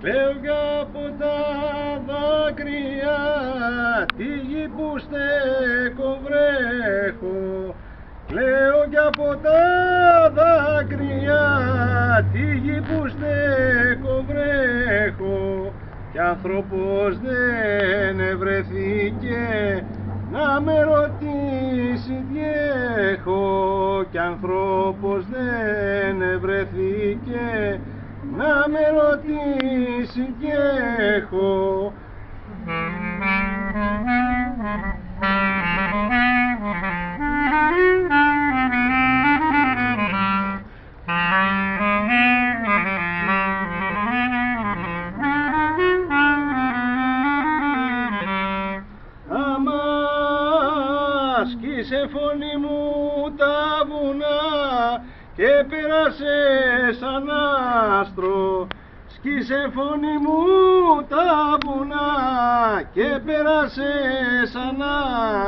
Κλαίω κι από τα δάκρυα τη γη που στέκω βρέχω. Κλαίω κι από τα δάκρυα τη γη που στέκω βρέχω. Κι άνθρωπος δεν ευρεθήκε να με ρωτήσει τι έχω. Κι άνθρωπος δεν ευρεθήκε να με ρωτήσει τι έχω. Άμα σκίσε φωνή μου τα βουνά και πέρασε σαν άστρο. Σκίσε φωνή μου τα βουνά και πέρασε σαν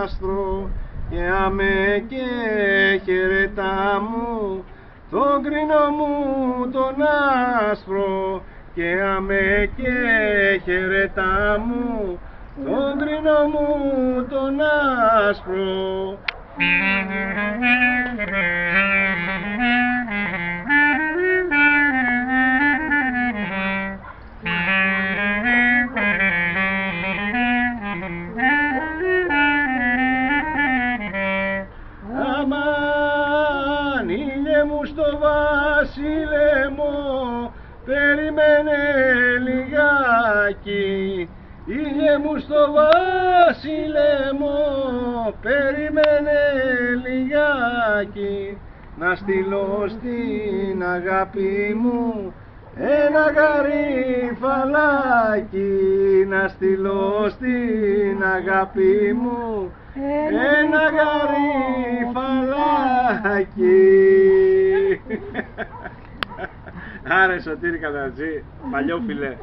άστρο. Και άμε και χαιρετά μου τον κρίνο μου τον άσπρο. Και άμε και χαιρετά μου τον κρίνο μου τον άσπρο. Αμάν ήλιε μου στο βασίλεμο, περιμένε λιγάκι. Ήλιε μου στο βασίλεμο, περιμένε λιγάκι. Να στείλω στην αγάπη μου ένα γαρίφαλάκι. Να στείλω στην αγάπη μου ένα γαρίφαλάκι. Άρε Σωτήρη Κανατζή, παλιό φιλέ.